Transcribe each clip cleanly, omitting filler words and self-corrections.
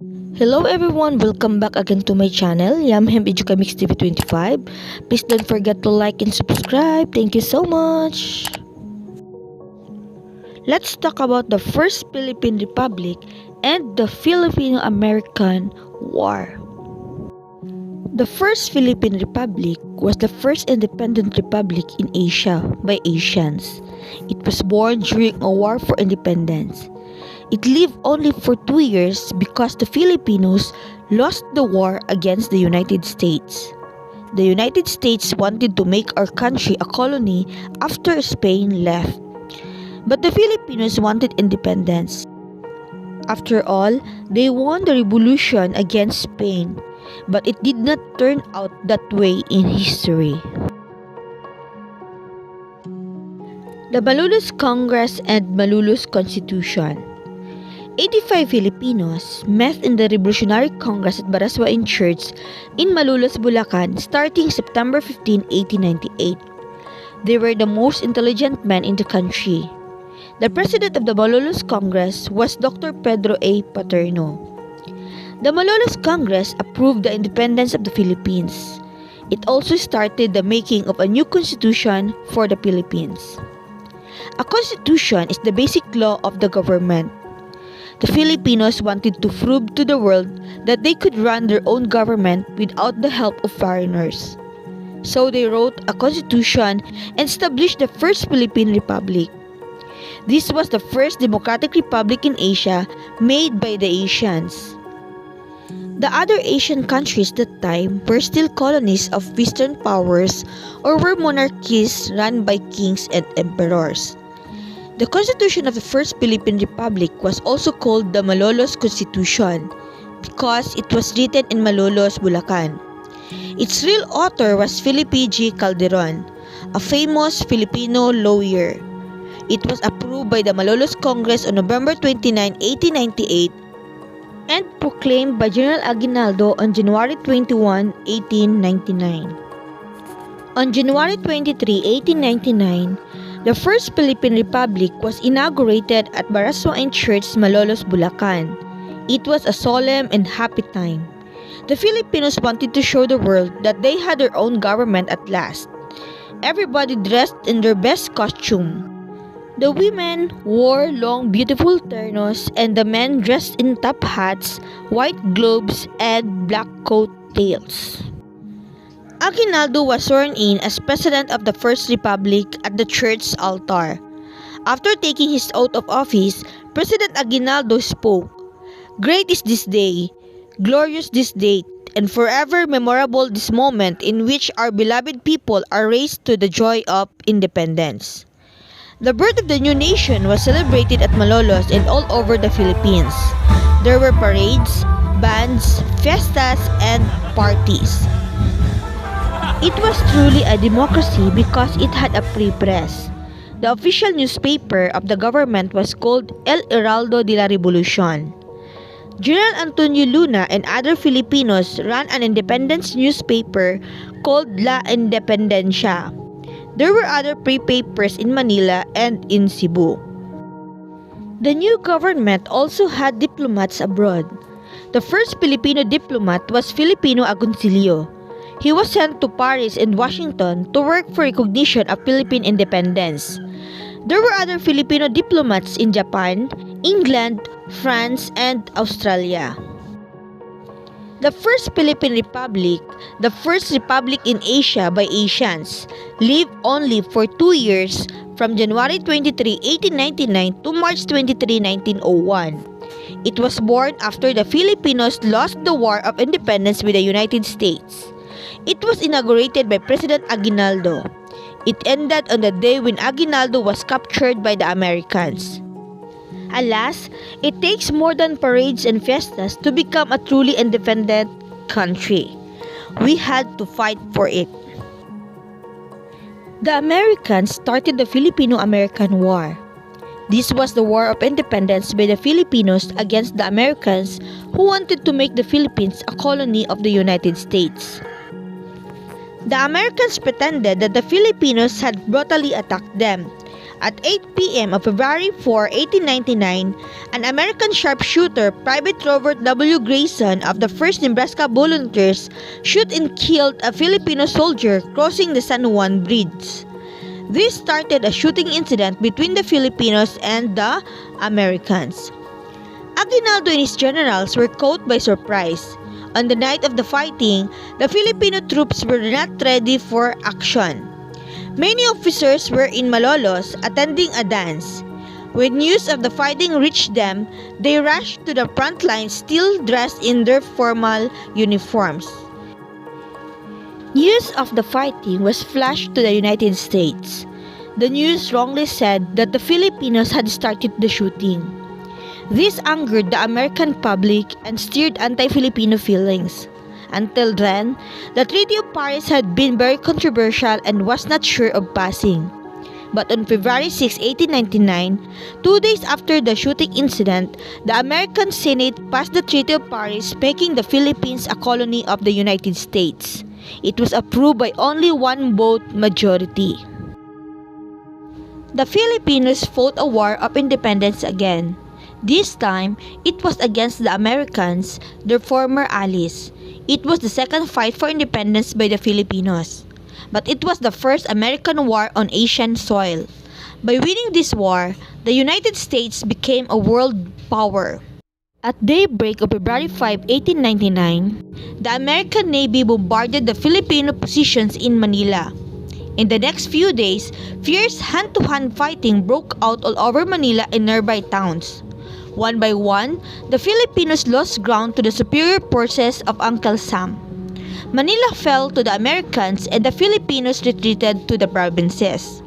Hello everyone, welcome back again to my channel, Yam Heam Mix TV 25. Please don't forget to like and subscribe. Thank you so much. Let's talk about the first Philippine Republic and the Filipino-American War. The first Philippine Republic was the first independent republic in Asia by Asians. It was born during a war for independence. It lived only for 2 years because the Filipinos lost the war against the United States. The United States wanted to make our country a colony after Spain left. But the Filipinos wanted independence. After all, they won the Revolution against Spain, but it did not turn out that way in history. The Malolos Congress and Malolos Constitution. 85 Filipinos met in the Revolutionary Congress at Baraswain Church in Malolos, Bulacan starting September 15, 1898. They were the most intelligent men in the country. The president of the Malolos Congress was Dr. Pedro A. Paterno. The Malolos Congress approved the independence of the Philippines. It also started the making of a new constitution for the Philippines. A constitution is the basic law of the government. The Filipinos wanted to prove to the world that they could run their own government without the help of foreigners. So they wrote a constitution and established the first Philippine Republic. This was the first democratic republic in Asia made by the Asians. The other Asian countries that time were still colonies of Western powers or were monarchies run by kings and emperors. The constitution of the first Philippine Republic was also called the Malolos Constitution because it was written in Malolos, Bulacan. Its real author was Felipe G. Calderon, a famous Filipino lawyer. It was approved by the Malolos Congress on November 29, 1898 and proclaimed by General Aguinaldo on January 21, 1899. On January 23, 1899, the first Philippine Republic was inaugurated at Baraswain Church, Malolos, Bulacan. It was a solemn and happy time. The Filipinos wanted to show the world that they had their own government at last. Everybody dressed in their best costume. The women wore long beautiful ternos and the men dressed in top hats, white gloves, and black coat tails. Aguinaldo was sworn in as President of the First Republic at the church's altar. After taking his oath of office, President Aguinaldo spoke, "Great is this day, glorious this date, and forever memorable this moment in which our beloved people are raised to the joy of independence." The birth of the new nation was celebrated at Malolos and all over the Philippines. There were parades, bands, fiestas, and parties. It was truly a democracy because it had a free press. The official newspaper of the government was called El Heraldo de la Revolucion. General Antonio Luna and other Filipinos ran an independence newspaper called La Independencia. There were other free papers in Manila and in Cebu. The new government also had diplomats abroad. The first Filipino diplomat was Felipe Agoncillo. He was sent to Paris and Washington to work for recognition of Philippine independence. There were other Filipino diplomats in Japan, England, France, and Australia. The first Philippine Republic, the first republic in Asia by Asians, lived only for 2 years from January 23, 1899 to March 23, 1901. It was born after the Filipinos lost the War of Independence with the United States. It was inaugurated by President Aguinaldo. It ended on the day when Aguinaldo was captured by the Americans. Alas, it takes more than parades and fiestas to become a truly independent country. We had to fight for it. The Americans started the Filipino-American War. This was the war of independence by the Filipinos against the Americans who wanted to make the Philippines a colony of the United States. The Americans pretended that the Filipinos had brutally attacked them. At 8 p.m. of February 4, 1899, an American sharpshooter, Private Robert W. Grayson of the 1st Nebraska Volunteers, shot and killed a Filipino soldier crossing the San Juan Bridge. This started a shooting incident between the Filipinos and the Americans. Aguinaldo and his generals were caught by surprise. On the night of the fighting, the Filipino troops were not ready for action. Many officers were in Malolos attending a dance. When news of the fighting reached them, they rushed to the front lines still dressed in their formal uniforms. News of the fighting was flashed to the United States. The news wrongly said that the Filipinos had started the shooting. This angered the American public and stirred anti-Filipino feelings. Until then, the Treaty of Paris had been very controversial and was not sure of passing. But on February 6, 1899, 2 days after the shooting incident, the American Senate passed the Treaty of Paris, making the Philippines a colony of the United States. It was approved by only one vote majority. The Filipinos fought a war of independence again. This time, it was against the Americans, their former allies. It was the second fight for independence by the Filipinos. But it was the first American war on Asian soil. By winning this war, the United States became a world power. At daybreak of February 5, 1899, the American Navy bombarded the Filipino positions in Manila. In the next few days, fierce hand-to-hand fighting broke out all over Manila and nearby towns. One by one, the Filipinos lost ground to the superior forces of Uncle Sam. Manila fell to the Americans and the Filipinos retreated to the provinces.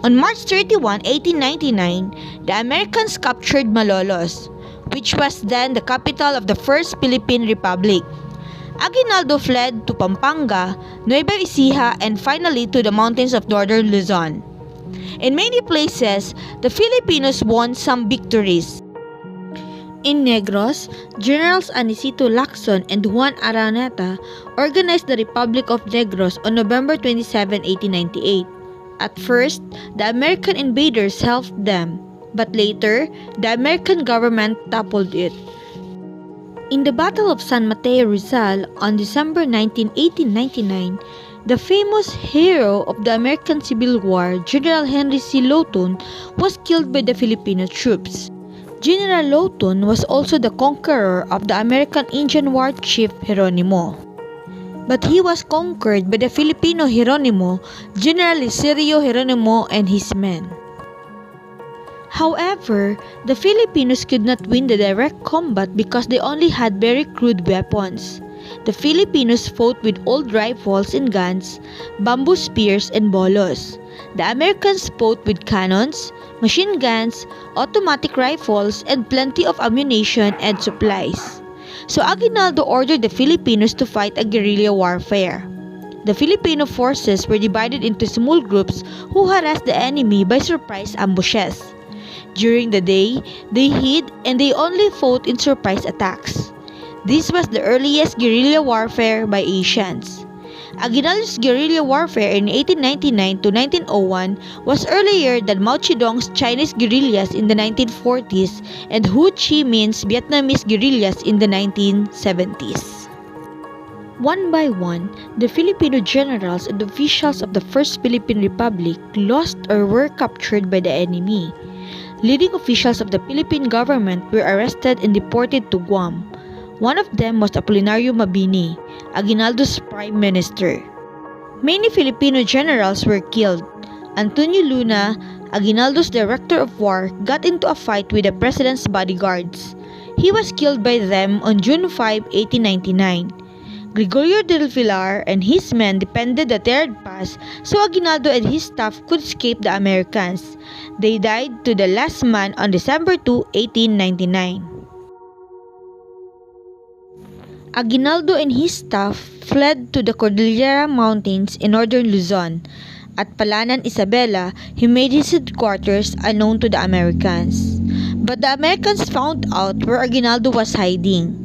On March 31, 1899, the Americans captured Malolos, which was then the capital of the First Philippine Republic. Aguinaldo fled to Pampanga, Nueva Ecija, and finally to the mountains of northern Luzon. In many places, the Filipinos won some victories. In Negros, Generals Anicito Lacson and Juan Araneta organized the Republic of Negros on November 27, 1898. At first, the American invaders helped them, but later, the American government toppled it. In the Battle of San Mateo Rizal on December 19, 1899, the famous hero of the American Civil War, General Henry C. Lawton, was killed by the Filipino troops. General Lawton was also the conqueror of the American Indian War Chief Geronimo. But he was conquered by the Filipino Geronimo, General Licerio Geronimo and his men. However, the Filipinos could not win the direct combat because they only had very crude weapons. The Filipinos fought with old rifles and guns, bamboo spears and bolos. The Americans fought with cannons, machine guns, automatic rifles, and plenty of ammunition and supplies. So Aguinaldo ordered the Filipinos to fight a guerrilla warfare. The Filipino forces were divided into small groups who harassed the enemy by surprise ambushes. During the day, they hid and they only fought in surprise attacks. This was the earliest guerrilla warfare by Asians. Aguinaldo's guerrilla warfare in 1899 to 1901 was earlier than Mao Zedong's Chinese guerrillas in the 1940s and Ho Chi Minh's Vietnamese guerrillas in the 1970s. One by one, the Filipino generals and officials of the First Philippine Republic lost or were captured by the enemy. Leading officials of the Philippine government were arrested and deported to Guam. One of them was Apolinario Mabini, Aguinaldo's prime minister. Many Filipino generals were killed. Antonio Luna, Aguinaldo's director of war, got into a fight with the president's bodyguards. He was killed by them on June 5, 1899. Gregorio del Pilar and his men defended the third pass so Aguinaldo and his staff could escape the Americans. They died to the last man on December 2, 1899. Aguinaldo and his staff fled to the Cordillera Mountains in northern Luzon. At Palanan, Isabela, he made his headquarters unknown to the Americans. But the Americans found out where Aguinaldo was hiding.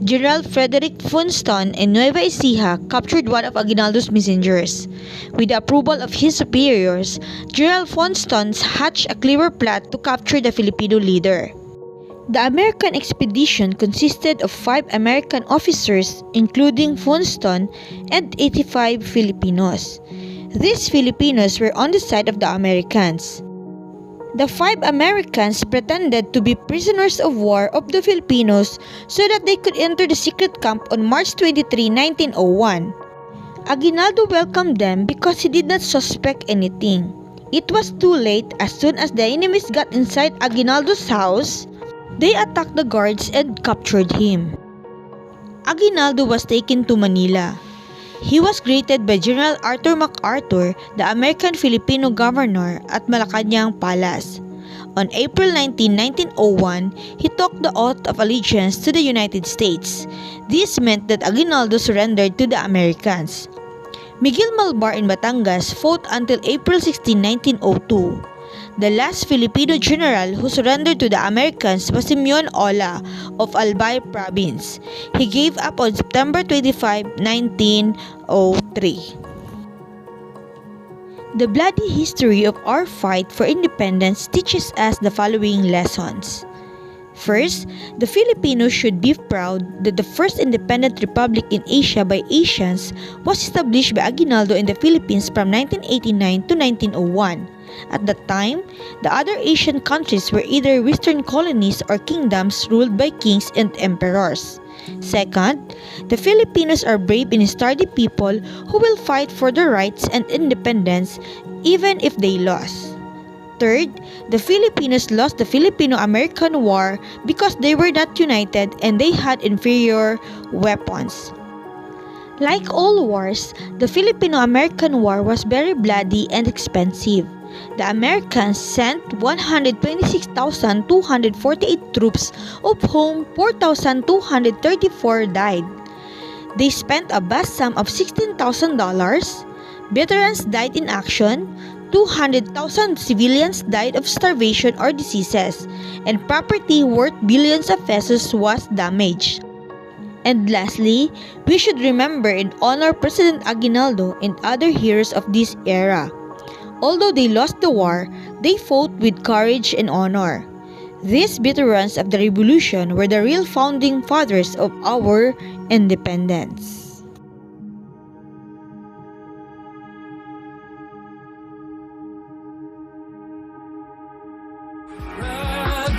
General Frederick Funston in Nueva Ecija captured one of Aguinaldo's messengers. With the approval of his superiors, General Funston hatched a clever plot to capture the Filipino leader. The American expedition consisted of 5 American officers, including Funston, and 85 Filipinos. These Filipinos were on the side of the Americans. The 5 Americans pretended to be prisoners of war of the Filipinos so that they could enter the secret camp on March 23, 1901. Aguinaldo welcomed them because he did not suspect anything. It was too late. As soon as the enemies got inside Aguinaldo's house, they attacked the guards and captured him. Aguinaldo was taken to Manila. He was greeted by General Arthur MacArthur, the American Filipino governor, at Malacañang Palace. On April 19, 1901, he took the oath of allegiance to the United States. This meant that Aguinaldo surrendered to the Americans. Miguel Malvar in Batangas fought until April 16, 1902. The last Filipino general who surrendered to the Americans was Simeon Ola of Albay province. He gave up on September 25, 1903. The bloody history of our fight for independence teaches us the following lessons. First, the Filipinos should be proud that the first independent republic in Asia by Asians was established by Aguinaldo in the Philippines from 1989 to 1901. At that time, the other Asian countries were either western colonies or kingdoms ruled by kings and emperors. Second, the Filipinos are brave and sturdy people who will fight for their rights and independence even if they lost. Third, the Filipinos lost the Filipino-American War because they were not united and they had inferior weapons. Like all wars, the Filipino-American War was very bloody and expensive. The Americans sent 126,248 troops, of whom 4,234 died. They spent a vast sum of $16,000. Veterans died in action. 200,000 civilians died of starvation or diseases, and property worth billions of pesos was damaged. And lastly, we should remember and honor President Aguinaldo and other heroes of this era. Although they lost the war, they fought with courage and honor. These veterans of the Revolution were the real founding fathers of our independence.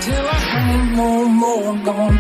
Till I ain't no more gone.